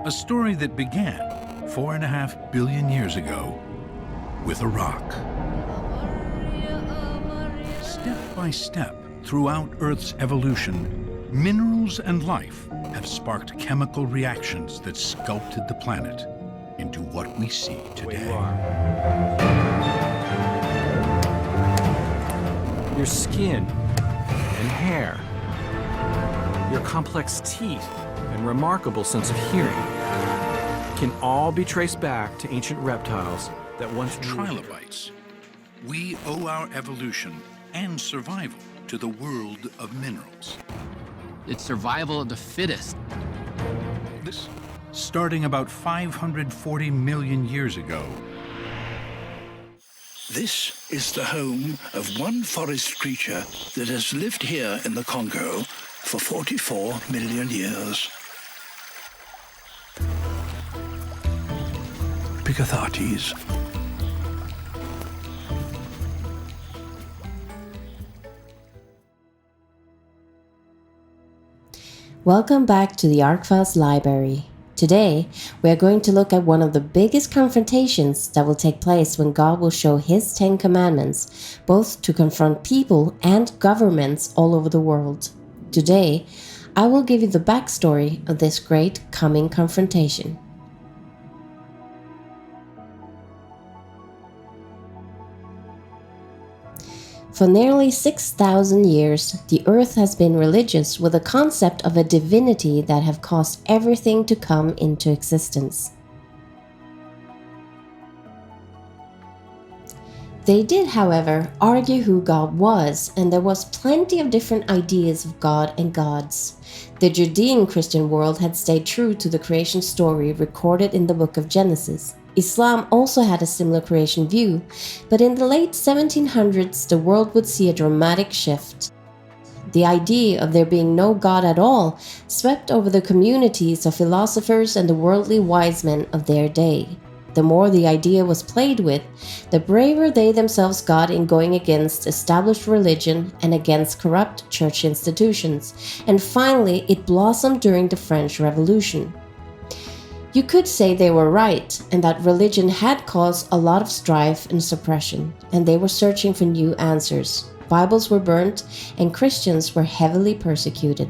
A story that began 4.5 billion years ago with a rock. Step by step throughout Earth's evolution, minerals and life have sparked chemical reactions that sculpted the planet into what we see today. Your skin and hair, your complex teeth and remarkable sense of hearing can all be traced back to ancient reptiles that once Trilobites. We owe our evolution and survival to the world of minerals. It's survival of the fittest. This starting about 540 million years ago. This is the home of one forest creature that has lived here in the Congo for 44 million years. Picathartes. Welcome back to the Ark Files Library. Today, we are going to look at one of the biggest confrontations that will take place when God will show His 10 Commandments, both to confront people and governments all over the world. Today, I will give you the backstory of this great coming confrontation. For nearly 6,000 years, the earth has been religious with the concept of a divinity that have caused everything to come into existence. They did, however, argue who God was, and there was plenty of different ideas of God and gods. The Judean Christian world had stayed true to the creation story recorded in the book of Genesis. Islam also had a similar creation view, but in the late 1700s the world would see a dramatic shift. The idea of there being no God at all swept over the communities of philosophers and the worldly wise men of their day. The more the idea was played with, the braver they themselves got in going against established religion and against corrupt church institutions, and finally it blossomed during the French Revolution. You could say they were right, and that religion had caused a lot of strife and suppression, and they were searching for new answers. Bibles were burnt, and Christians were heavily persecuted.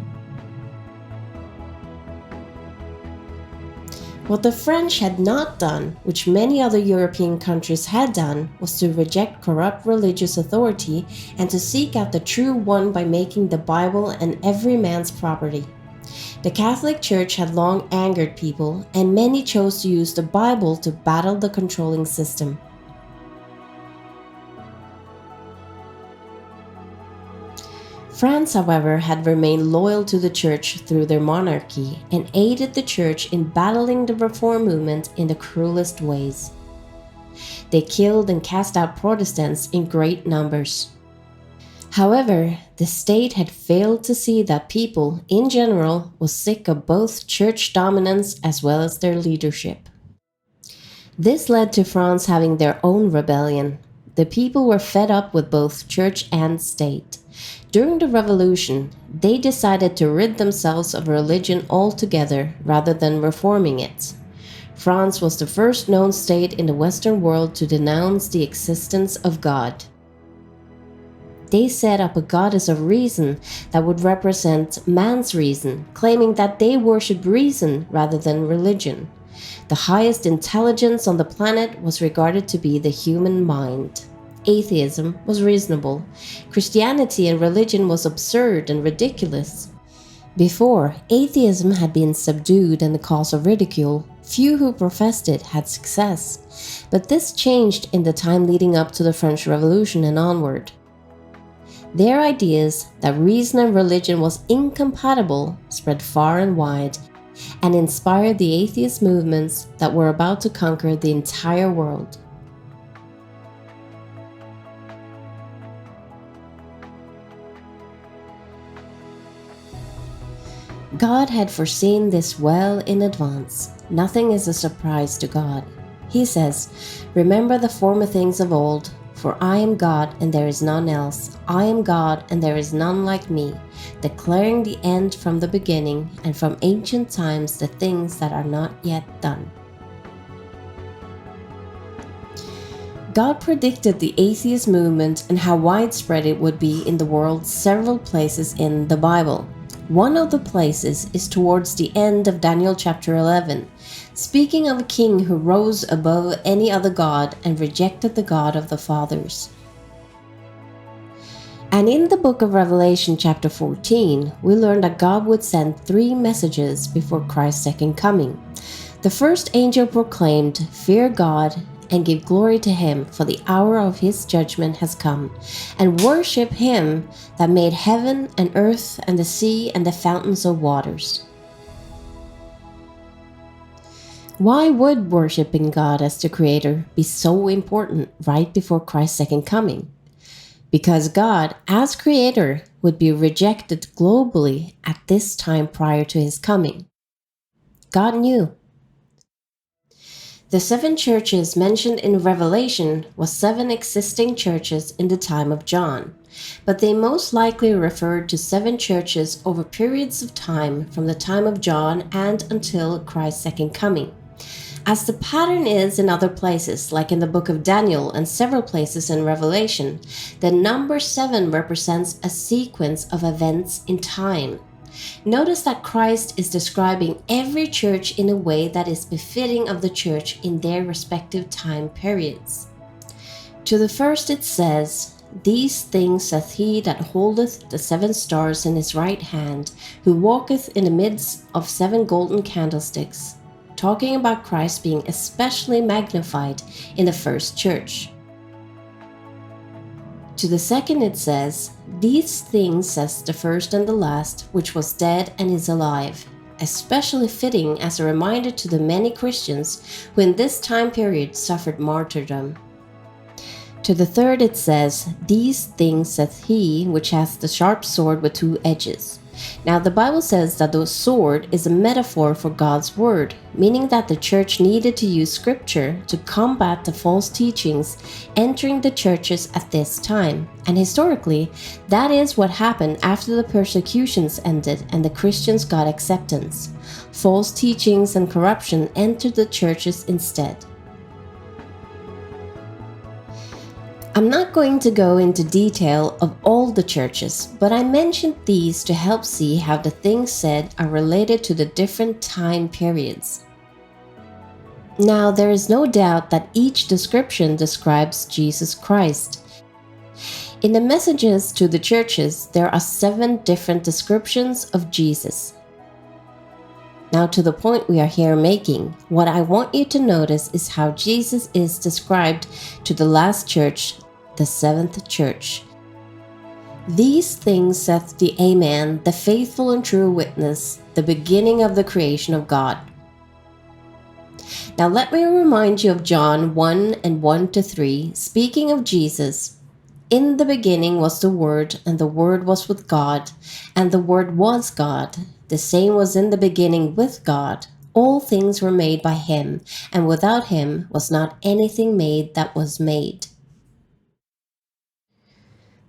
What the French had not done, which many other European countries had done, was to reject corrupt religious authority and to seek out the true one by making the Bible and every man's property. The Catholic Church had long angered people, and many chose to use the Bible to battle the controlling system. France, however, had remained loyal to the Church through their monarchy and aided the Church in battling the Reform movement in the cruelest ways. They killed and cast out Protestants in great numbers. However, the state had failed to see that people, in general, were sick of both church dominance as well as their leadership. This led to France having their own rebellion. The people were fed up with both church and state. During the revolution, they decided to rid themselves of religion altogether rather than reforming it. France was the first known state in the Western world to denounce the existence of God. They set up a goddess of reason that would represent man's reason, claiming that they worshipped reason rather than religion. The highest intelligence on the planet was regarded to be the human mind. Atheism was reasonable. Christianity and religion was absurd and ridiculous. Before, atheism had been subdued and the cause of ridicule. Few who professed it had success. But this changed in the time leading up to the French Revolution and onward. Their ideas that reason and religion was incompatible spread far and wide and inspired the atheist movements that were about to conquer the entire world. God had foreseen this well in advance. Nothing is a surprise to God. He says, "Remember the former things of old, for I am God and there is none else. I am God and there is none like me, declaring the end from the beginning, and from ancient times the things that are not yet done. God predicted the atheist movement and how widespread it would be in the world several places in the Bible. One of the places is towards the end of Daniel chapter 11, speaking of a king who rose above any other god and rejected the God of the fathers. And in the book of Revelation chapter 14, we learn that God would send 3 messages before Christ's second coming. The first angel proclaimed, "Fear God and give glory to him, for the hour of his judgment has come, and worship him that made heaven and earth and the sea and the fountains of waters." Why would worshiping God as the Creator be so important right before Christ's second coming? Because God, as Creator, would be rejected globally at this time prior to his coming. God knew. The 7 churches mentioned in Revelation was 7 existing churches in the time of John, but they most likely referred to 7 churches over periods of time from the time of John and until Christ's second coming. As the pattern is in other places, like in the book of Daniel and several places in Revelation, the number 7 represents a sequence of events in time. Notice that Christ is describing every church in a way that is befitting of the church in their respective time periods. To the first it says, "These things saith he that holdeth the 7 stars in his right hand, who walketh in the midst of 7 golden candlesticks," talking about Christ being especially magnified in the first church. To the second it says, "These things says the first and the last, which was dead and is alive," especially fitting as a reminder to the many Christians who in this time period suffered martyrdom. To the third it says, "These things saith he which hath the sharp sword with 2 edges." Now the Bible says that the sword is a metaphor for God's word, meaning that the church needed to use scripture to combat the false teachings entering the churches at this time. And historically, that is what happened after the persecutions ended and the Christians got acceptance. False teachings and corruption entered the churches instead. I'm not going to go into detail of all the churches, but I mentioned these to help see how the things said are related to the different time periods. Now, there is no doubt that each description describes Jesus Christ. In the messages to the churches, there are 7 different descriptions of Jesus. Now, to the point we are here making, what I want you to notice is how Jesus is described to the last church, the 7th church. "These things saith the Amen, the faithful and true witness, the beginning of the creation of God." Now let me remind you of John 1 and 1-3, speaking of Jesus. "In the beginning was the Word, and the Word was with God, and the Word was God. The same was in the beginning with God. All things were made by him, and without him was not anything made that was made."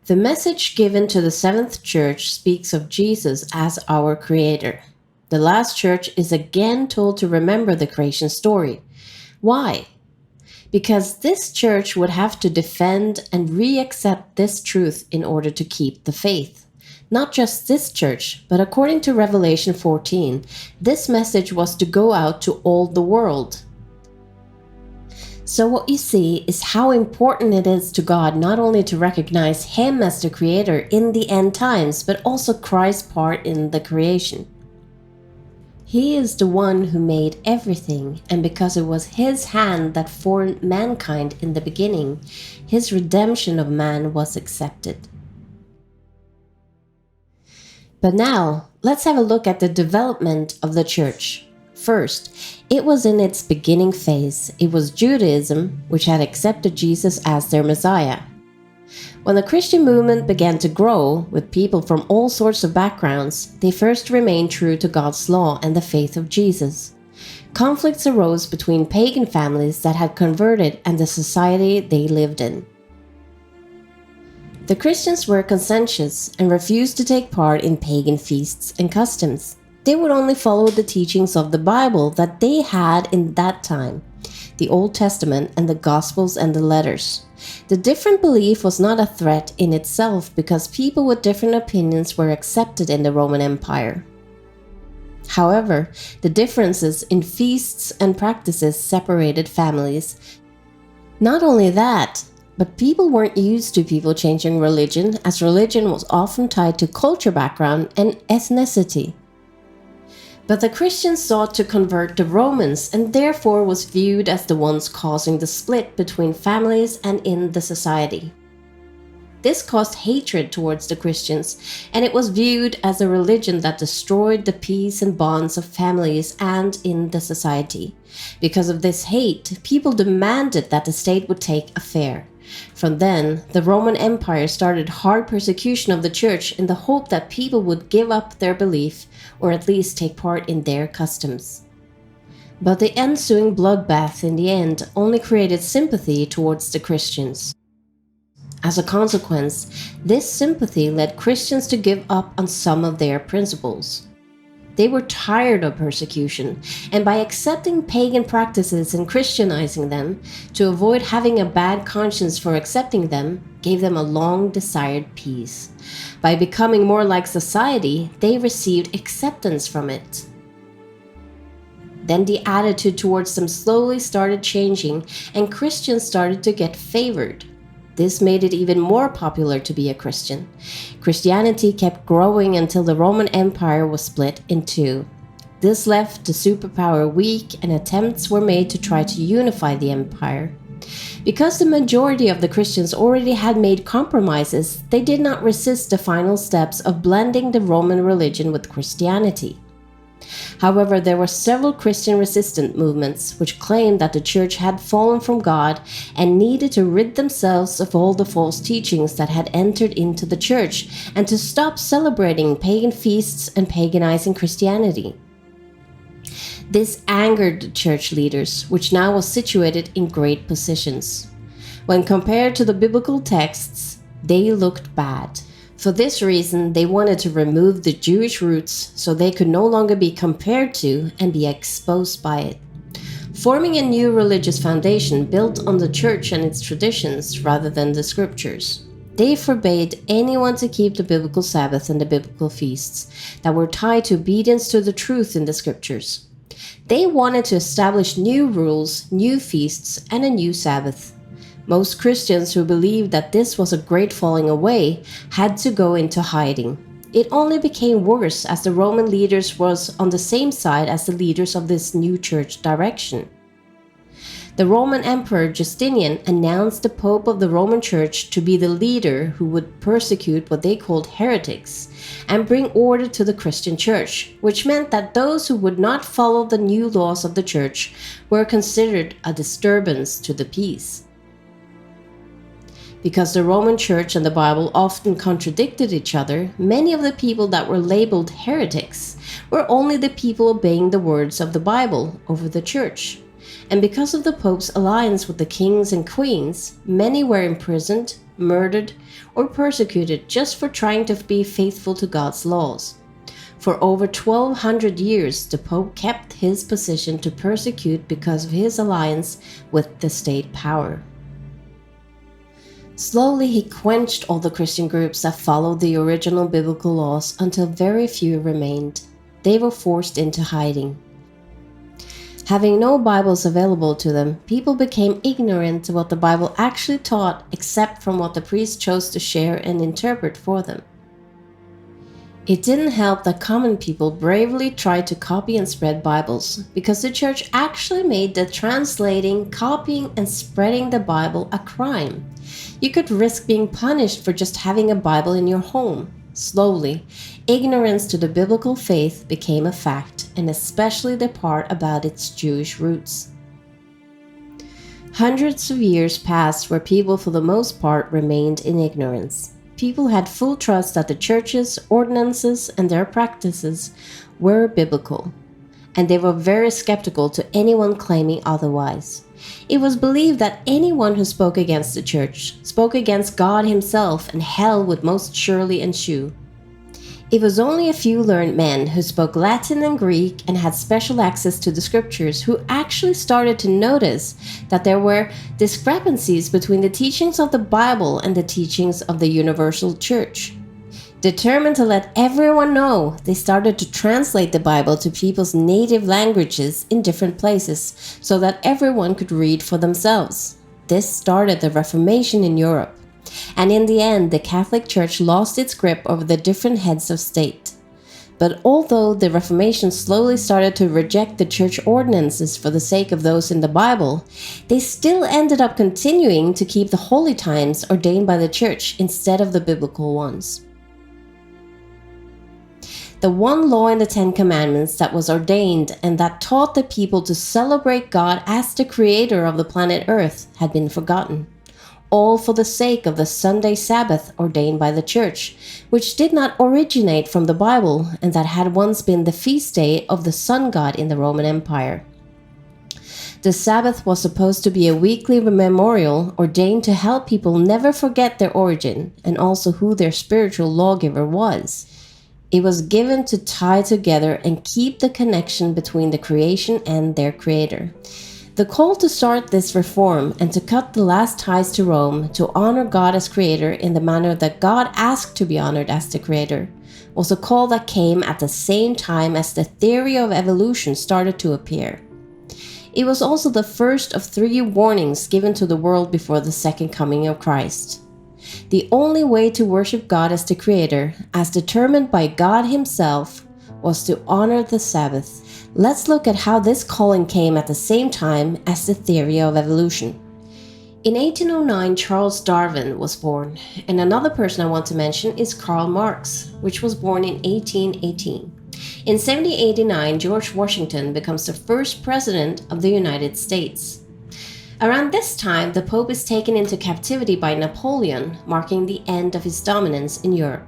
The message given to the 7th church speaks of Jesus as our Creator. The last church is again told to remember the creation story. Why? Because this church would have to defend and re-accept this truth in order to keep the faith. Not just this church, but according to Revelation 14, this message was to go out to all the world. So what you see is how important it is to God not only to recognize Him as the Creator in the end times, but also Christ's part in the creation. He is the one who made everything, and because it was His hand that formed mankind in the beginning, His redemption of man was accepted. But now, let's have a look at the development of the church. First, it was in its beginning phase. It was Judaism, which had accepted Jesus as their Messiah. When the Christian movement began to grow, with people from all sorts of backgrounds, they first remained true to God's law and the faith of Jesus. Conflicts arose between pagan families that had converted and the society they lived in. The Christians were conscientious and refused to take part in pagan feasts and customs. They would only follow the teachings of the Bible that they had in that time, the Old Testament and the Gospels and the letters. The different belief was not a threat in itself because people with different opinions were accepted in the Roman Empire. However, the differences in feasts and practices separated families. Not only that, but people weren't used to people changing religion, as religion was often tied to culture background and ethnicity. But the Christians sought to convert the Romans and therefore was viewed as the ones causing the split between families and in the society. This caused hatred towards the Christians, and it was viewed as a religion that destroyed the peace and bonds of families and in the society. Because of this hate, people demanded that the state would take a fare. From then, the Roman Empire started hard persecution of the church in the hope that people would give up their belief or at least take part in their customs. But the ensuing bloodbath in the end only created sympathy towards the Christians. As a consequence, this sympathy led Christians to give up on some of their principles. They were tired of persecution, and by accepting pagan practices and Christianizing them, to avoid having a bad conscience for accepting them, gave them a long-desired peace. By becoming more like society, they received acceptance from it. Then the attitude towards them slowly started changing, and Christians started to get favored. This made it even more popular to be a Christian. Christianity kept growing until the Roman Empire was split in two. This left the superpower weak, and attempts were made to try to unify the empire. Because the majority of the Christians already had made compromises, they did not resist the final steps of blending the Roman religion with Christianity. However, there were several Christian resistant movements which claimed that the church had fallen from God and needed to rid themselves of all the false teachings that had entered into the church and to stop celebrating pagan feasts and paganizing Christianity. This angered the church leaders, which now was situated in great positions. When compared to the biblical texts, they looked bad. For this reason, they wanted to remove the Jewish roots so they could no longer be compared to and be exposed by it. Forming a new religious foundation built on the church and its traditions rather than the scriptures. They forbade anyone to keep the biblical Sabbath and the biblical feasts that were tied to obedience to the truth in the scriptures. They wanted to establish new rules, new feasts, and a new Sabbath. Most Christians who believed that this was a great falling away had to go into hiding. It only became worse as the Roman leaders was on the same side as the leaders of this new church direction. The Roman Emperor Justinian announced the Pope of the Roman Church to be the leader who would persecute what they called heretics and bring order to the Christian Church, which meant that those who would not follow the new laws of the Church were considered a disturbance to the peace. Because the Roman Church and the Bible often contradicted each other, many of the people that were labeled heretics were only the people obeying the words of the Bible over the Church. And because of the Pope's alliance with the kings and queens, many were imprisoned, murdered, or persecuted just for trying to be faithful to God's laws. For over 1200 years, the Pope kept his position to persecute because of his alliance with the state power. Slowly, he quenched all the Christian groups that followed the original biblical laws until very few remained. They were forced into hiding. Having no Bibles available to them, people became ignorant to what the Bible actually taught except from what the priest chose to share and interpret for them. It didn't help that common people bravely tried to copy and spread Bibles, because the church actually made the translating, copying, and spreading the Bible a crime. You could risk being punished for just having a Bible in your home. Slowly, ignorance to the biblical faith became a fact, and especially the part about its Jewish roots. Hundreds of years passed where people for the most part remained in ignorance. People had full trust that the church's ordinances and their practices were biblical. and they were very skeptical to anyone claiming otherwise. It was believed that anyone who spoke against the church spoke against God himself, and hell would most surely ensue. It was only a few learned men who spoke Latin and Greek and had special access to the scriptures who actually started to notice that there were discrepancies between the teachings of the Bible and the teachings of the universal church. Determined to let everyone know, they started to translate the Bible to people's native languages in different places so that everyone could read for themselves. This started the Reformation in Europe. And in the end, the Catholic Church lost its grip over the different heads of state. But although the Reformation slowly started to reject the church ordinances for the sake of those in the Bible, they still ended up continuing to keep the holy times ordained by the church instead of the biblical ones. The one law in the Ten Commandments that was ordained and that taught the people to celebrate God as the creator of the planet Earth had been forgotten. All for the sake of the Sunday Sabbath ordained by the church, which did not originate from the Bible and that had once been the feast day of the sun god in the Roman Empire. The Sabbath was supposed to be a weekly memorial ordained to help people never forget their origin and also who their spiritual lawgiver was. It was given to tie together and keep the connection between the creation and their creator. The call to start this reform and to cut the last ties to Rome to honor God as creator in the manner that God asked to be honored as the creator was a call that came at the same time as the theory of evolution started to appear. It was also the first of 3 warnings given to the world before the second coming of Christ. The only way to worship God as the creator, as determined by God himself, was to honor the Sabbath. Let's look at how this calling came at the same time as the theory of evolution. In 1809, Charles Darwin was born, and another person I want to mention is Karl Marx, which was born in 1818. In 1789, George Washington becomes the first president of the United States. Around this time, the Pope is taken into captivity by Napoleon, marking the end of his dominance in Europe.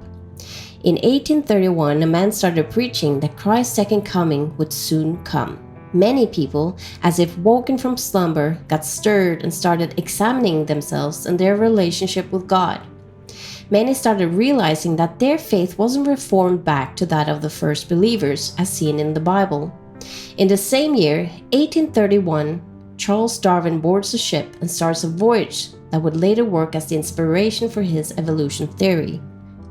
In 1831, a man started preaching that Christ's second coming would soon come. Many people, as if woken from slumber, got stirred and started examining themselves and their relationship with God. Many started realizing that their faith wasn't reformed back to that of the first believers as seen in the Bible. In the same year, 1831, Charles Darwin boards a ship and starts a voyage that would later work as the inspiration for his evolution theory.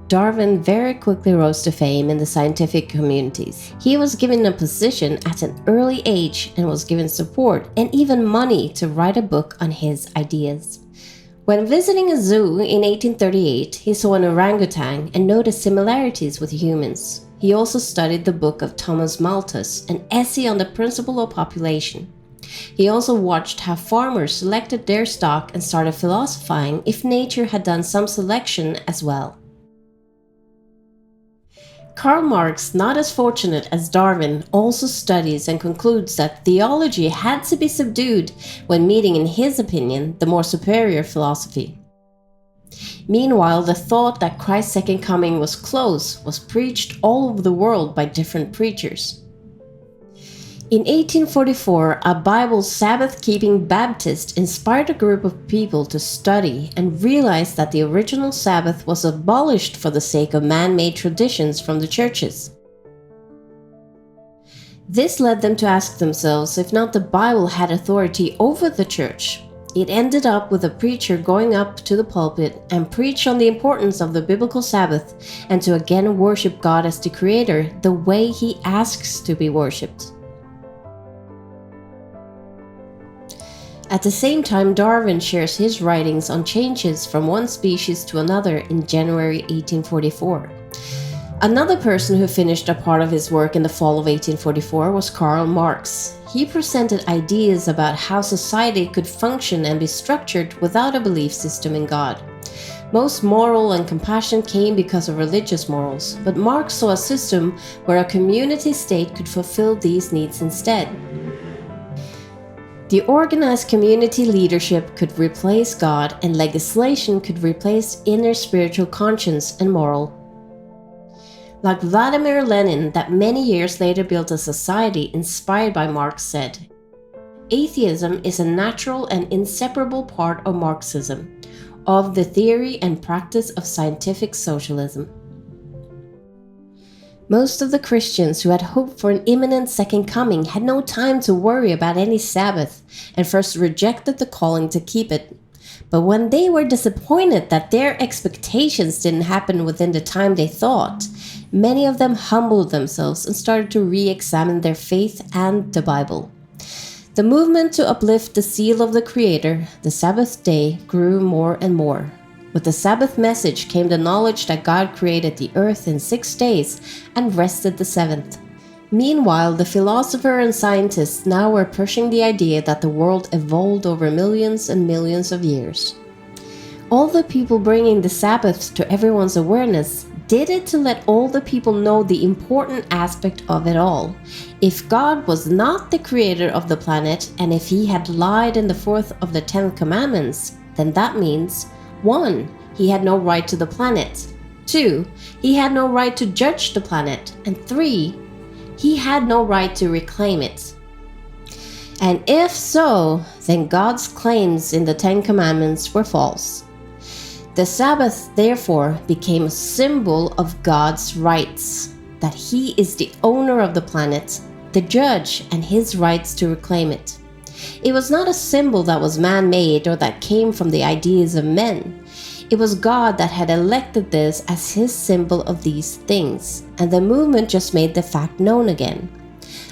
Darwin very quickly rose to fame in the scientific communities. He was given a position at an early age and was given support and even money to write a book on his ideas. When visiting a zoo in 1838, he saw an orangutan and noticed similarities with humans. He also studied the book of Thomas Malthus, an essay on the principle of population. He also watched how farmers selected their stock and started philosophizing if nature had done some selection as well. Karl Marx, not as fortunate as Darwin, also studies and concludes that theology had to be subdued when meeting, in his opinion, the more superior philosophy. Meanwhile, the thought that Christ's second coming was close was preached all over the world by different preachers. In 1844, a Bible Sabbath-keeping Baptist inspired a group of people to study and realize that the original Sabbath was abolished for the sake of man-made traditions from the churches. This led them to ask themselves if not the Bible had authority over the church. It ended up with a preacher going up to the pulpit and preach on the importance of the biblical Sabbath and to again worship God as the Creator the way He asks to be worshipped. At the same time, Darwin shares his writings on changes from one species to another in January 1844. Another person who finished a part of his work in the fall of 1844 was Karl Marx. He presented ideas about how society could function and be structured without a belief system in God. Most moral and compassion came because of religious morals, but Marx saw a system where a community state could fulfill these needs instead. The organized community leadership could replace God, and legislation could replace inner spiritual conscience and moral. Like Vladimir Lenin, that many years later built a society inspired by Marx, said, "Atheism is a natural and inseparable part of Marxism, of the theory and practice of scientific socialism." Most of the Christians who had hoped for an imminent second coming had no time to worry about any Sabbath and first rejected the calling to keep it. But when they were disappointed that their expectations didn't happen within the time they thought, many of them humbled themselves and started to re-examine their faith and the Bible. The movement to uplift the seal of the Creator, the Sabbath day, grew more and more. With the Sabbath message came the knowledge that God created the earth in 6 days and rested the seventh. Meanwhile, the philosopher and scientists now were pushing the idea that the world evolved over millions and millions of years. All the people bringing the Sabbath to everyone's awareness did it to let all the people know the important aspect of it all. If God was not the creator of the planet, and if he had lied in the fourth of the 10 commandments, then that means 1. He had no right to the planet. 2. He had no right to judge the planet. And 3. He had no right to reclaim it. And if so, then God's claims in the 10 commandments were false. The Sabbath, therefore, became a symbol of God's rights, that he is the owner of the planet, the judge, and his rights to reclaim it. It was not a symbol that was man-made or that came from the ideas of men. It was God that had elected this as his symbol of these things, and the movement just made the fact known again.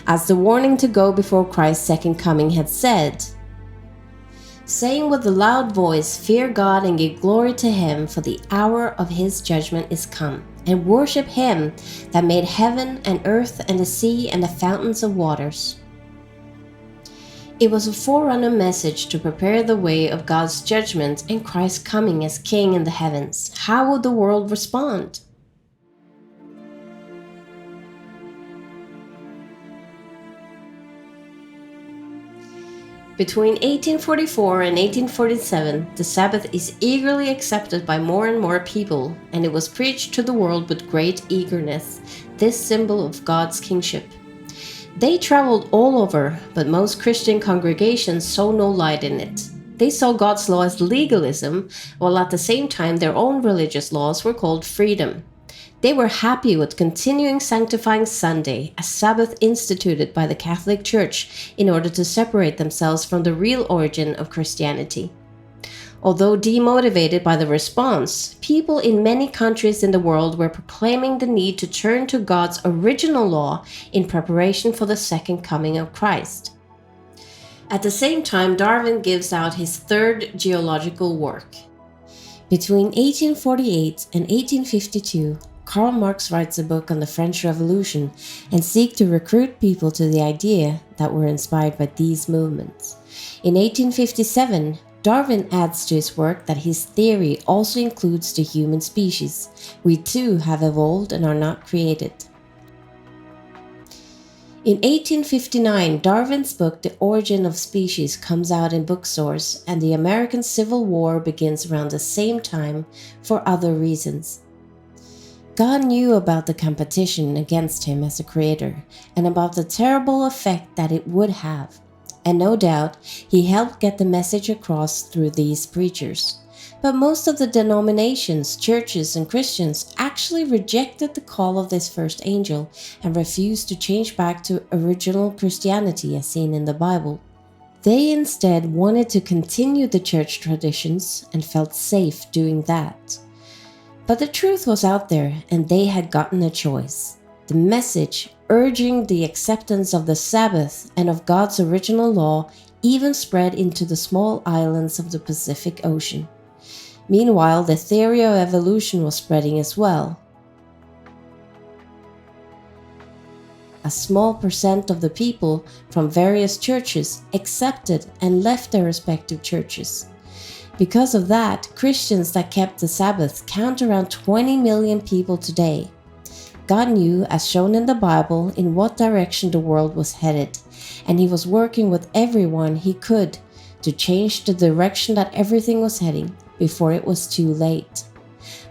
As the warning to go before Christ's second coming had said, saying with a loud voice, "Fear God and give glory to him, for the hour of his judgment is come, and worship him that made heaven and earth and the sea and the fountains of waters." It was a forerunner message to prepare the way of God's judgment and Christ's coming as King in the heavens. How would the world respond? Between 1844 and 1847, the Sabbath is eagerly accepted by more and more people, and it was preached to the world with great eagerness, this symbol of God's kingship. They traveled all over, but most Christian congregations saw no light in it. They saw God's law as legalism, while at the same time their own religious laws were called freedom. They were happy with continuing sanctifying Sunday, a Sabbath instituted by the Catholic Church in order to separate themselves from the real origin of Christianity. Although demotivated by the response, people in many countries in the world were proclaiming the need to turn to God's original law in preparation for the second coming of Christ. At the same time, Darwin gives out his third geological work. Between 1848 and 1852, Karl Marx writes a book on the French Revolution and seeks to recruit people to the idea that were inspired by these movements. In 1857, Darwin adds to his work that his theory also includes the human species. We too have evolved and are not created. In 1859, Darwin's book The Origin of Species comes out in bookstores, and the American Civil War begins around the same time for other reasons. God knew about the competition against him as a creator and about the terrible effect that it would have. And no doubt, he helped get the message across through these preachers. But most of the denominations, churches, and Christians actually rejected the call of this first angel and refused to change back to original Christianity as seen in the Bible. They instead wanted to continue the church traditions and felt safe doing that. But the truth was out there, and they had gotten a choice. The message urging the acceptance of the Sabbath and of God's original law even spread into the small islands of the Pacific Ocean. Meanwhile, the theory of evolution was spreading as well. A small percent of the people from various churches accepted and left their respective churches. Because of that, Christians that kept the Sabbath count around 20 million people today. God knew, as shown in the Bible, in what direction the world was headed, and he was working with everyone he could to change the direction that everything was heading before it was too late.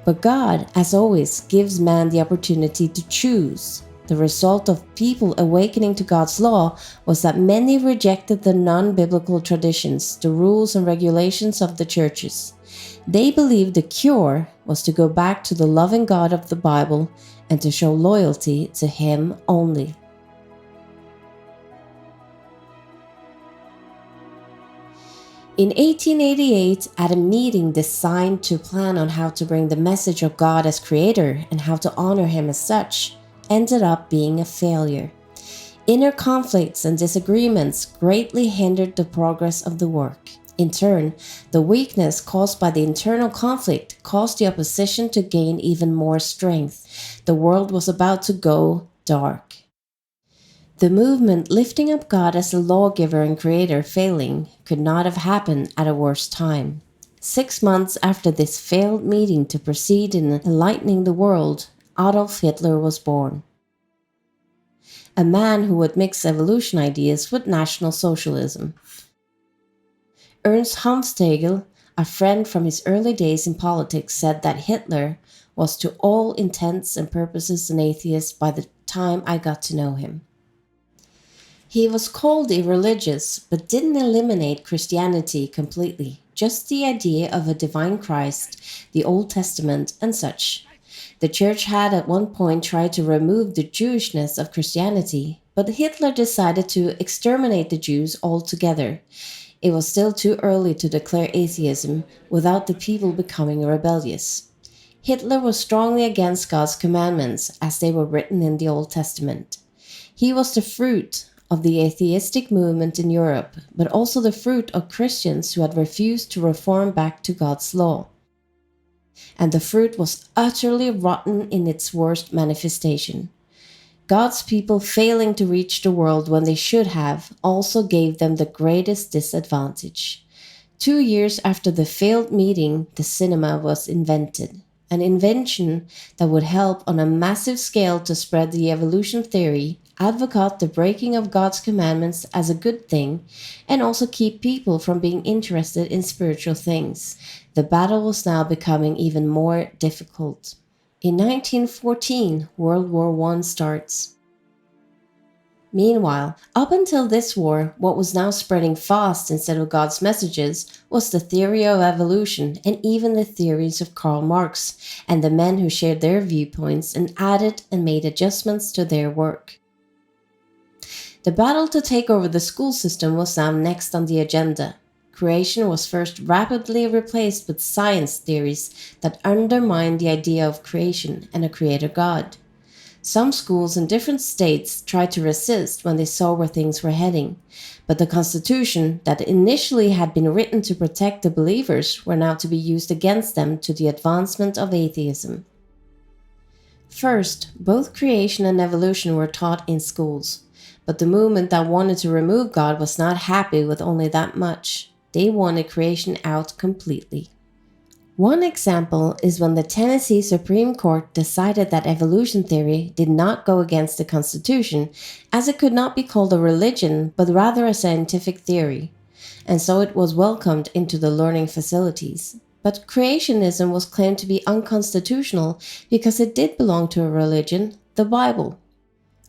But God, as always, gives man the opportunity to choose. The result of people awakening to God's law was that many rejected the non-biblical traditions, the rules and regulations of the churches. They believed the cure was to go back to the loving God of the Bible and to show loyalty to Him only. In 1888, at a meeting designed to plan on how to bring the message of God as creator and how to honor Him as such, ended up being a failure. Inner conflicts and disagreements greatly hindered the progress of the work. In turn, the weakness caused by the internal conflict caused the opposition to gain even more strength. The world was about to go dark. The movement lifting up God as the lawgiver and creator failing could not have happened at a worse time. 6 months after this failed meeting to proceed in enlightening the world, Adolf Hitler was born. A man who would mix evolution ideas with National Socialism. Ernst Hofstadter, a friend from his early days in politics, said that Hitler was to all intents and purposes an atheist by the time I got to know him. He was called irreligious, but didn't eliminate Christianity completely, just the idea of a divine Christ, the Old Testament, and such. The church had at one point tried to remove the Jewishness of Christianity, but Hitler decided to exterminate the Jews altogether. It was still too early to declare atheism without the people becoming rebellious. Hitler was strongly against God's commandments as they were written in the Old Testament. He was the fruit of the atheistic movement in Europe, but also the fruit of Christians who had refused to reform back to God's law. And the fruit was utterly rotten in its worst manifestation. God's people failing to reach the world when they should have also gave them the greatest disadvantage. 2 years after the failed meeting, the cinema was invented. An invention that would help on a massive scale to spread the evolution theory, advocate the breaking of God's commandments as a good thing, and also keep people from being interested in spiritual things. The battle was now becoming even more difficult. In 1914, World War I starts. Meanwhile, up until this war, what was now spreading fast instead of God's messages was the theory of evolution and even the theories of Karl Marx and the men who shared their viewpoints and added and made adjustments to their work. The battle to take over the school system was now next on the agenda. Creation was first rapidly replaced with science theories that undermined the idea of creation and a creator God. Some schools in different states tried to resist when they saw where things were heading, but the Constitution that initially had been written to protect the believers were now to be used against them to the advancement of atheism. First, both creation and evolution were taught in schools, but the movement that wanted to remove God was not happy with only that much. They wanted creation out completely. One example is when the Tennessee Supreme Court decided that evolution theory did not go against the Constitution, as it could not be called a religion, but rather a scientific theory, and so it was welcomed into the learning facilities. But creationism was claimed to be unconstitutional because it did belong to a religion, the Bible.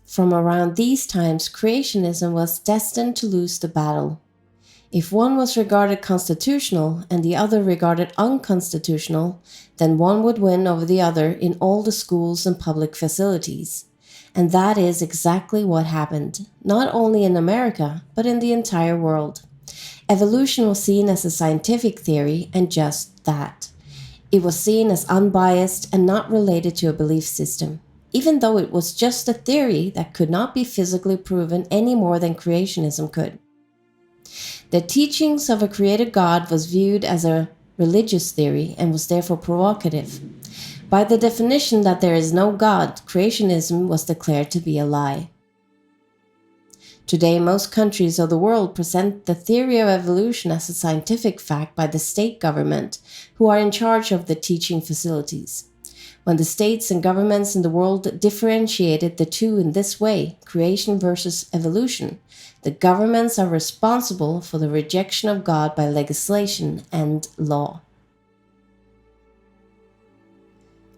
From around these times, creationism was destined to lose the battle. If one was regarded constitutional and the other regarded unconstitutional, then one would win over the other in all the schools and public facilities. And that is exactly what happened, not only in America, but in the entire world. Evolution was seen as a scientific theory, and just that. It was seen as unbiased and not related to a belief system, even though it was just a theory that could not be physically proven any more than creationism could. The teachings of a created God was viewed as a religious theory and was therefore provocative. By the definition that there is no God, creationism was declared to be a lie. Today, most countries of the world present the theory of evolution as a scientific fact by the state government, who are in charge of the teaching facilities. When the states and governments in the world differentiated the two in this way, creation versus evolution, the governments are responsible for the rejection of God by legislation and law.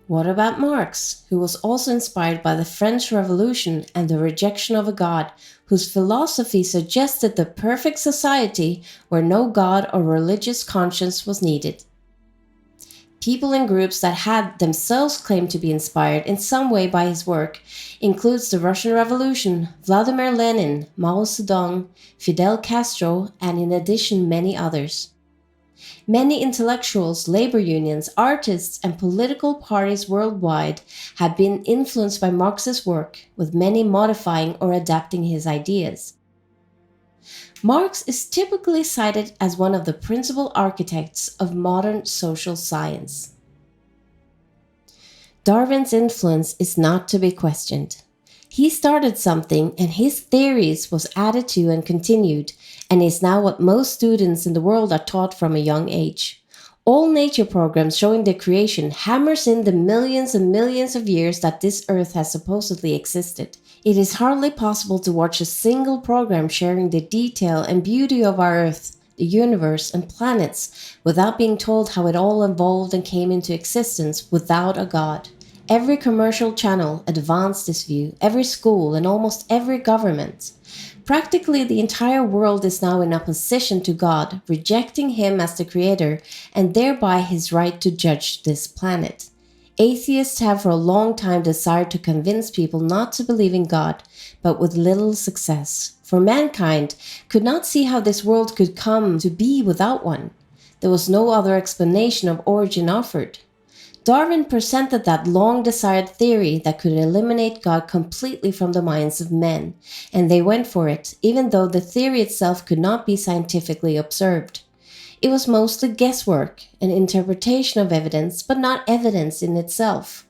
What about Marx, who was also inspired by the French Revolution and the rejection of a God, whose philosophy suggested the perfect society where no God or religious conscience was needed? People in groups that had themselves claimed to be inspired in some way by his work includes the Russian Revolution, Vladimir Lenin, Mao Zedong, Fidel Castro, and in addition many others. Many intellectuals, labor unions, artists, and political parties worldwide have been influenced by Marx's work, with many modifying or adapting his ideas. Marx is typically cited as one of the principal architects of modern social science. Darwin's influence is not to be questioned. He started something and his theories was added to and continued, and is now what most students in the world are taught from a young age. All nature programs showing the creation hammers in the millions and millions of years that this earth has supposedly existed. It is hardly possible to watch a single program sharing the detail and beauty of our earth, the universe, and planets without being told how it all evolved and came into existence without a God. Every commercial channel advanced this view, every school, and almost every government. Practically the entire world is now in opposition to God, rejecting Him as the Creator, and thereby His right to judge this planet. Atheists have for a long time desired to convince people not to believe in God, but with little success. For mankind could not see how this world could come to be without one. There was no other explanation of origin offered. Darwin presented that long-desired theory that could eliminate God completely from the minds of men, and they went for it, even though the theory itself could not be scientifically observed. It was mostly guesswork, an interpretation of evidence, but not evidence in itself.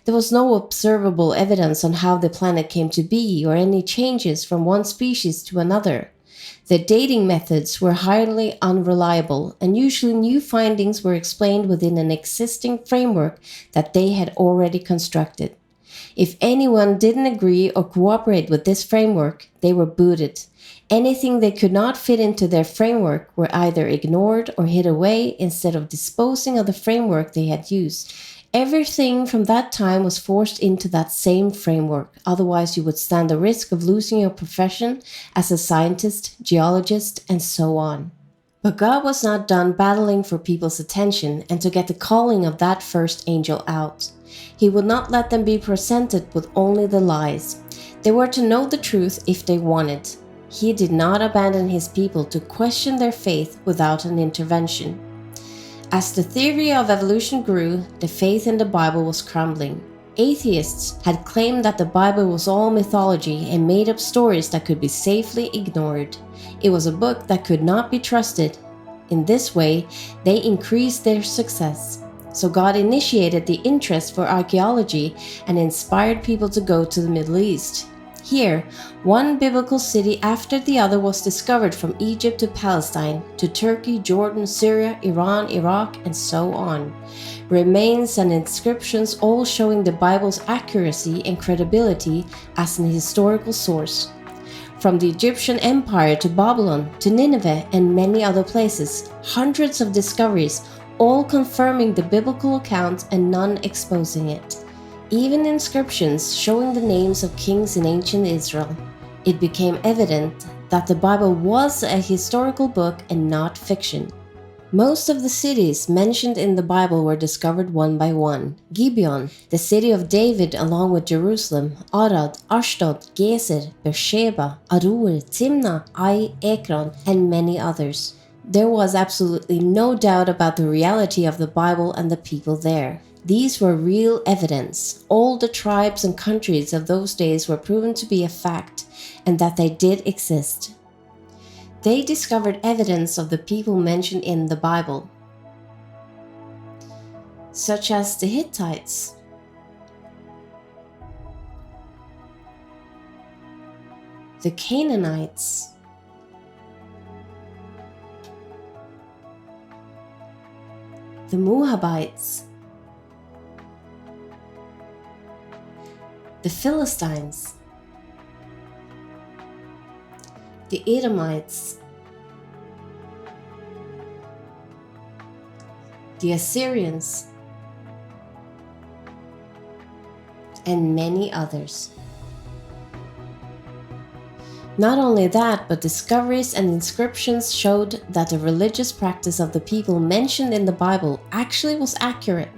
There was no observable evidence on how the planet came to be or any changes from one species to another. The dating methods were highly unreliable, and usually new findings were explained within an existing framework that they had already constructed. If anyone didn't agree or cooperate with this framework, they were booted. Anything they could not fit into their framework were either ignored or hid away instead of disposing of the framework they had used. Everything from that time was forced into that same framework, otherwise you would stand the risk of losing your profession as a scientist, geologist, and so on. But God was not done battling for people's attention and to get the calling of that first angel out. He would not let them be presented with only the lies. They were to know the truth if they wanted. He did not abandon his people to question their faith without an intervention. As the theory of evolution grew, the faith in the Bible was crumbling. Atheists had claimed that the Bible was all mythology and made up stories that could be safely ignored. It was a book that could not be trusted. In this way, they increased their success. So God initiated the interest for archaeology and inspired people to go to the Middle East. Here, one biblical city after the other was discovered, from Egypt to Palestine, to Turkey, Jordan, Syria, Iran, Iraq, and so on. Remains and inscriptions all showing the Bible's accuracy and credibility as an historical source. From the Egyptian Empire to Babylon to Nineveh and many other places, hundreds of discoveries, all confirming the biblical account and none exposing it. Even inscriptions showing the names of kings in ancient Israel. It became evident that the Bible was a historical book and not fiction. Most of the cities mentioned in the Bible were discovered one by one. Gibeon, the city of David along with Jerusalem, Arad, Ashdod, Gezer, Beersheba, Arur, Timnah, Ai, Ekron, and many others. There was absolutely no doubt about the reality of the Bible and the people there. These were real evidence. All the tribes and countries of those days were proven to be a fact, and that they did exist. They discovered evidence of the people mentioned in the Bible, such as the Hittites, the Canaanites, the Moabites, the Philistines, the Edomites, the Assyrians, and many others. Not only that, but discoveries and inscriptions showed that the religious practice of the people mentioned in the Bible actually was accurate.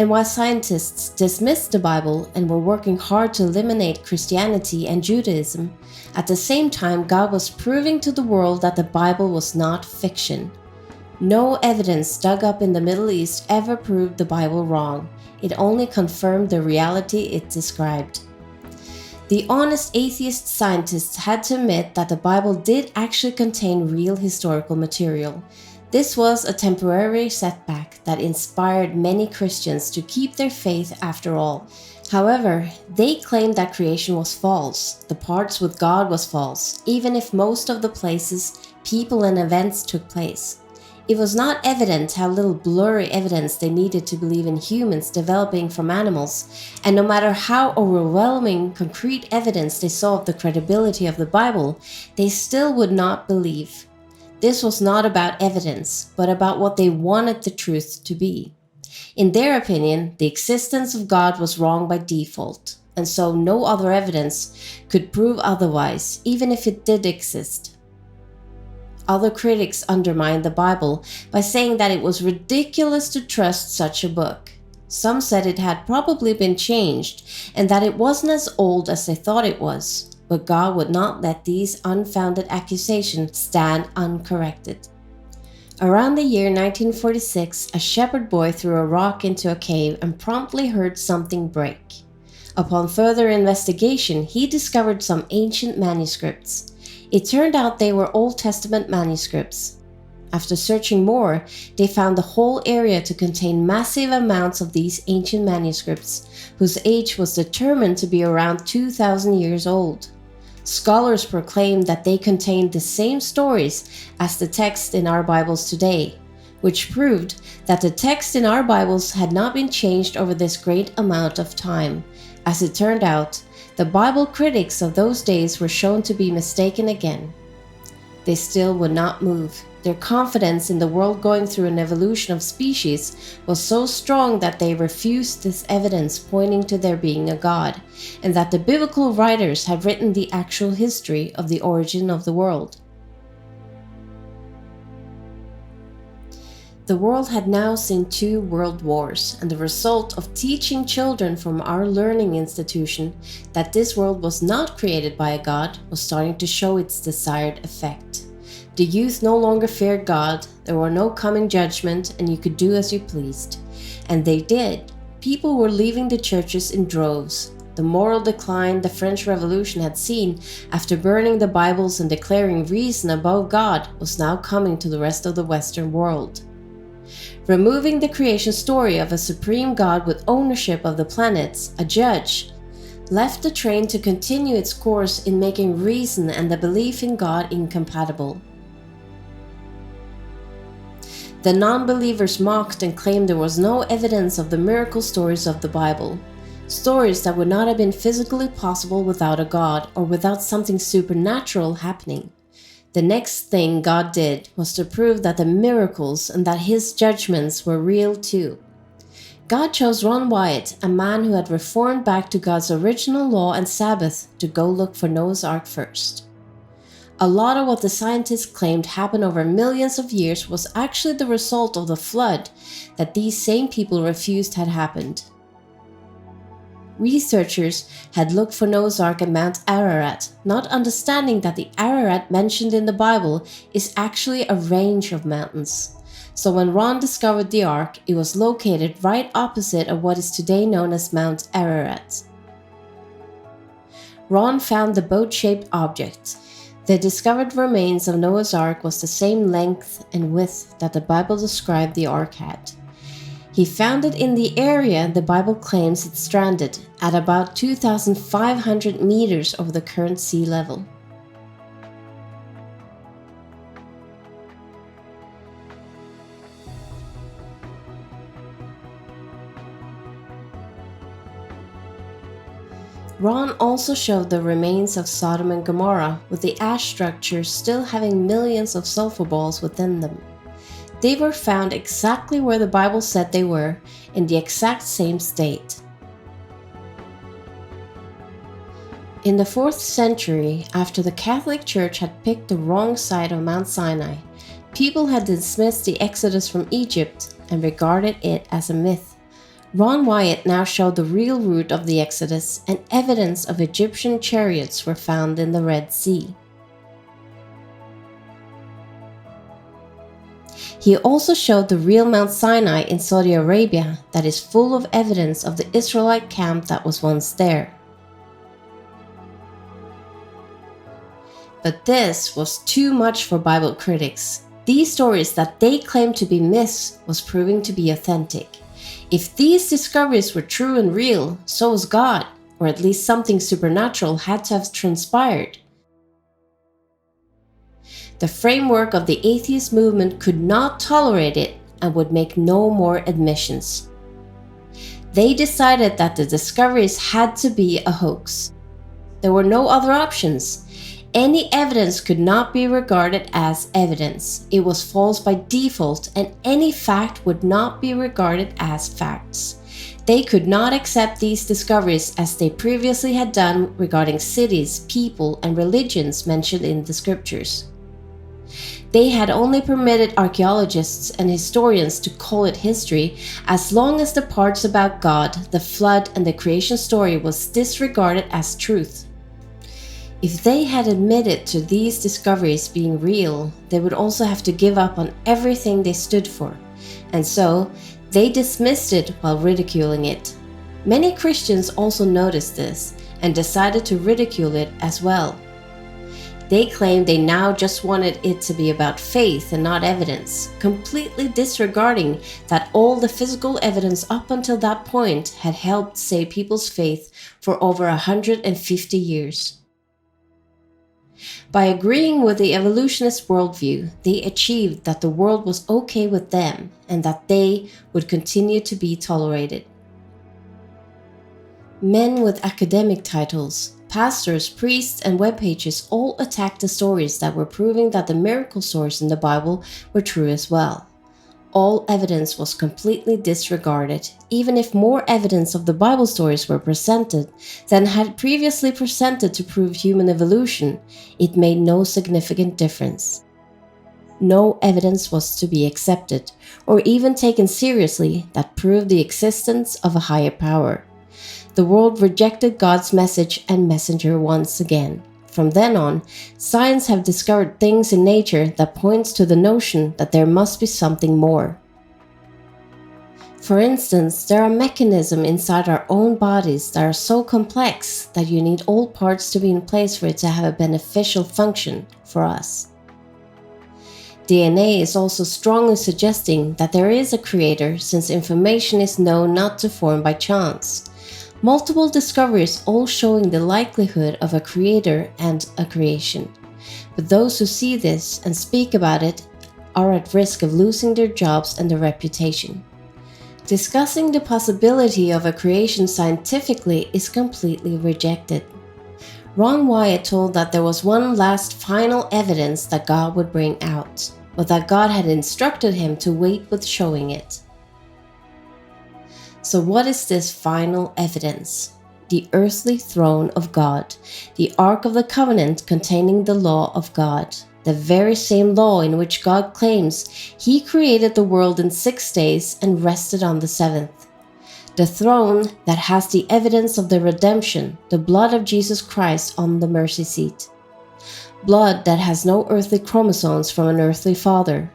And while scientists dismissed the Bible and were working hard to eliminate Christianity and Judaism, at the same time God was proving to the world that the Bible was not fiction. No evidence dug up in the Middle East ever proved the Bible wrong. It only confirmed the reality it described. The honest atheist scientists had to admit that the Bible did actually contain real historical material. This was a temporary setback that inspired many Christians to keep their faith after all. However, they claimed that creation was false, the parts with God was false, even if most of the places, people and events took place. It was not evident how little blurry evidence they needed to believe in humans developing from animals, and no matter how overwhelming concrete evidence they saw of the credibility of the Bible, they still would not believe. This was not about evidence, but about what they wanted the truth to be. In their opinion, the existence of God was wrong by default, and so no other evidence could prove otherwise, even if it did exist. Other critics undermined the Bible by saying that it was ridiculous to trust such a book. Some said it had probably been changed and that it wasn't as old as they thought it was, but God would not let these unfounded accusations stand uncorrected. Around the year 1946, a shepherd boy threw a rock into a cave and promptly heard something break. Upon further investigation, he discovered some ancient manuscripts. It turned out they were Old Testament manuscripts. After searching more, they found the whole area to contain massive amounts of these ancient manuscripts, whose age was determined to be around 2,000 years old. Scholars proclaimed that they contained the same stories as the text in our Bibles today, which proved that the text in our Bibles had not been changed over this great amount of time. As it turned out, the Bible critics of those days were shown to be mistaken again. They still would not move. Their confidence in the world going through an evolution of species was so strong that they refused this evidence pointing to there being a God, and that the biblical writers had written the actual history of the origin of the world. The world had now seen 2 world wars, and the result of teaching children from our learning institution that this world was not created by a God was starting to show its desired effect. The youth no longer feared God, there were no coming judgment, and you could do as you pleased. And they did. People were leaving the churches in droves. The moral decline the French Revolution had seen after burning the Bibles and declaring reason above God was now coming to the rest of the Western world. Removing the creation story of a supreme God with ownership of the planets, a judge, left the train to continue its course in making reason and the belief in God incompatible. The non-believers mocked and claimed there was no evidence of the miracle stories of the Bible, stories that would not have been physically possible without a God or without something supernatural happening. The next thing God did was to prove that the miracles and that his judgments were real too. God chose Ron Wyatt, a man who had reformed back to God's original law and Sabbath, to go look for Noah's Ark first. A lot of what the scientists claimed happened over millions of years was actually the result of the flood that these same people refused had happened. Researchers had looked for Noah's Ark at Mount Ararat, not understanding that the Ararat mentioned in the Bible is actually a range of mountains. So when Ron discovered the Ark, it was located right opposite of what is today known as Mount Ararat. Ron found the boat-shaped object. The discovered remains of Noah's Ark was the same length and width that the Bible described the Ark had. He found it in the area the Bible claims it stranded, at about 2,500 meters over the current sea level. Ron also showed the remains of Sodom and Gomorrah, with the ash structures still having millions of sulfur balls within them. They were found exactly where the Bible said they were, in the exact same state. In the 4th century, after the Catholic Church had picked the wrong side of Mount Sinai, people had dismissed the Exodus from Egypt and regarded it as a myth. Ron Wyatt now showed the real root of the Exodus, and evidence of Egyptian chariots were found in the Red Sea. He also showed the real Mount Sinai in Saudi Arabia that is full of evidence of the Israelite camp that was once there. But this was too much for Bible critics. These stories that they claimed to be myths was proving to be authentic. If these discoveries were true and real, so was God, or at least something supernatural had to have transpired. The framework of the atheist movement could not tolerate it and would make no more admissions. They decided that the discoveries had to be a hoax. There were no other options. Any evidence could not be regarded as evidence. It was false by default, and any fact would not be regarded as facts. They could not accept these discoveries as they previously had done regarding cities, people, and religions mentioned in the scriptures. They had only permitted archaeologists and historians to call it history as long as the parts about God, the flood, and the creation story was disregarded as truth. If they had admitted to these discoveries being real, they would also have to give up on everything they stood for, and so they dismissed it while ridiculing it. Many Christians also noticed this and decided to ridicule it as well. They claimed they now just wanted it to be about faith and not evidence, completely disregarding that all the physical evidence up until that point had helped save people's faith for over 150 years. By agreeing with the evolutionist worldview, they achieved that the world was okay with them and that they would continue to be tolerated. Men with academic titles, pastors, priests, and web pages all attacked the stories that were proving that the miracle stories in the Bible were true as well. All evidence was completely disregarded, even if more evidence of the Bible stories were presented than had previously presented to prove human evolution. It made no significant difference. No evidence was to be accepted, or even taken seriously, that proved the existence of a higher power. The world rejected God's message and messenger once again. From then on, science have discovered things in nature that points to the notion that there must be something more. For instance, there are mechanisms inside our own bodies that are so complex that you need all parts to be in place for it to have a beneficial function for us. DNA is also strongly suggesting that there is a creator, since information is known not to form by chance. Multiple discoveries all showing the likelihood of a creator and a creation. But those who see this and speak about it are at risk of losing their jobs and their reputation. Discussing the possibility of a creation scientifically is completely rejected. Ron Wyatt told that there was one last final evidence that God would bring out, but that God had instructed him to wait with showing it. So what is this final evidence? The earthly throne of God, the Ark of the Covenant containing the law of God, the very same law in which God claims he created the world in 6 days and rested on the 7th. The throne that has the evidence of the redemption, the blood of Jesus Christ on the mercy seat. Blood that has no earthly chromosomes from an earthly father.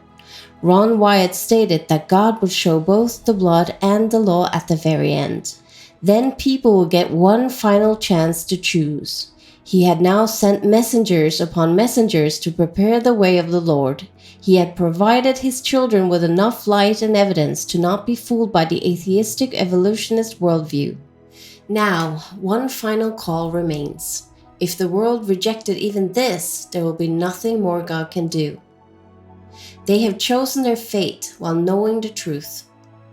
Ron Wyatt stated that God would show both the blood and the law at the very end. Then people will get one final chance to choose. He had now sent messengers upon messengers to prepare the way of the Lord. He had provided his children with enough light and evidence to not be fooled by the atheistic evolutionist worldview. Now, one final call remains. If the world rejected even this, there will be nothing more God can do. They have chosen their fate while knowing the truth.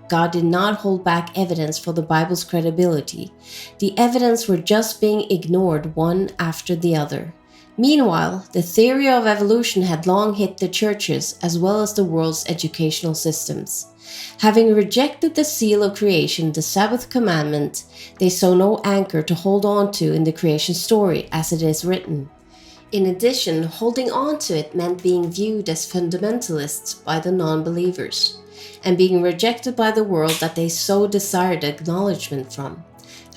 God did not hold back evidence for the Bible's credibility. The evidence were just being ignored one after the other. Meanwhile, the theory of evolution had long hit the churches as well as the world's educational systems. Having rejected the seal of creation, the Sabbath commandment, they saw no anchor to hold on to in the creation story as it is written. In addition, holding on to it meant being viewed as fundamentalists by the non-believers, and being rejected by the world that they so desired acknowledgement from.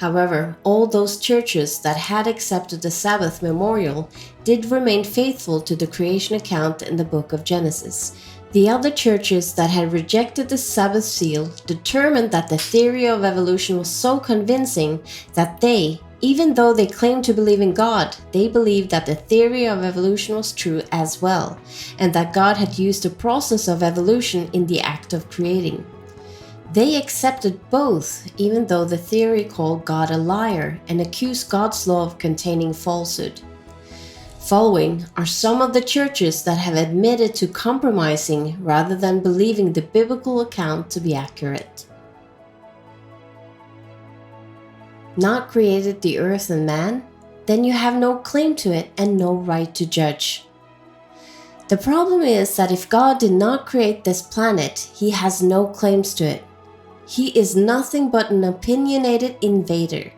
However, all those churches that had accepted the Sabbath memorial did remain faithful to the creation account in the book of Genesis. The other churches that had rejected the Sabbath seal determined that the theory of evolution was so convincing that they, even though they claimed to believe in God, they believed that the theory of evolution was true as well, and that God had used the process of evolution in the act of creating. They accepted both, even though the theory called God a liar and accused God's law of containing falsehood. Following are some of the churches that have admitted to compromising rather than believing the biblical account to be accurate. Not created the earth and man? Then you have no claim to it and no right to judge. The problem is that if God did not create this planet, he has no claims to it. He is nothing but an opinionated invader.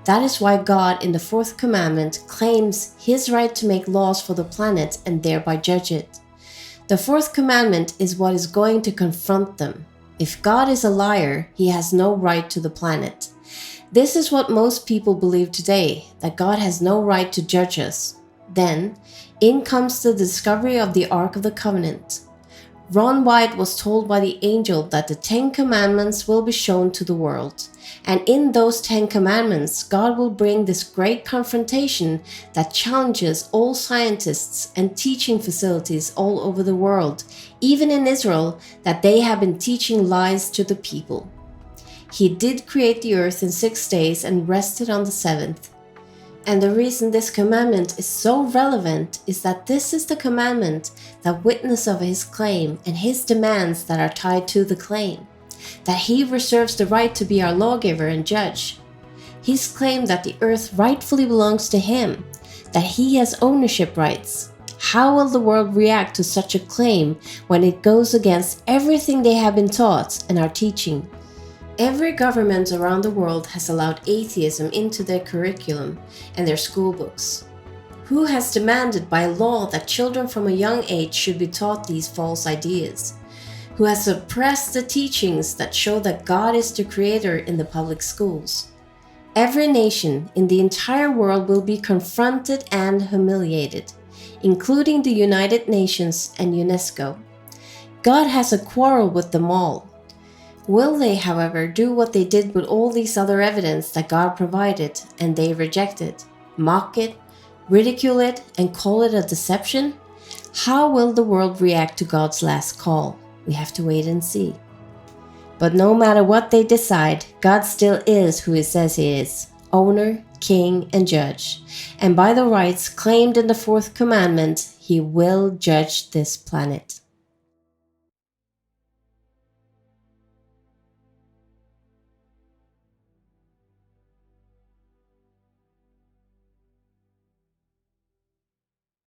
That is why God in the fourth commandment claims his right to make laws for the planet and thereby judge it. The fourth commandment is what is going to confront them. If God is a liar, he has no right to the planet. This is what most people believe today, that God has no right to judge us. Then, in comes the discovery of the Ark of the Covenant. Ron White was told by the angel that the 10 Commandments will be shown to the world. And in those 10 Commandments, God will bring this great confrontation that challenges all scientists and teaching facilities all over the world, even in Israel, that they have been teaching lies to the people. He did create the earth in 6 days and rested on the 7th. And the reason this commandment is so relevant is that this is the commandment that witness of his claim and his demands that are tied to the claim, that he reserves the right to be our lawgiver and judge. His claim that the earth rightfully belongs to him, that he has ownership rights. How will the world react to such a claim when it goes against everything they have been taught and are teaching? Every government around the world has allowed atheism into their curriculum and their school books. Who has demanded by law that children from a young age should be taught these false ideas? Who has suppressed the teachings that show that God is the creator in the public schools? Every nation in the entire world will be confronted and humiliated, including the United Nations and UNESCO. God has a quarrel with them all. Will they, however, do what they did with all these other evidence that God provided and they rejected, mock it, ridicule it, and call it a deception? How will the world react to God's last call? We have to wait and see. But no matter what they decide, God still is who he says he is, owner, king, and judge. And by the rights claimed in the fourth commandment, he will judge this planet.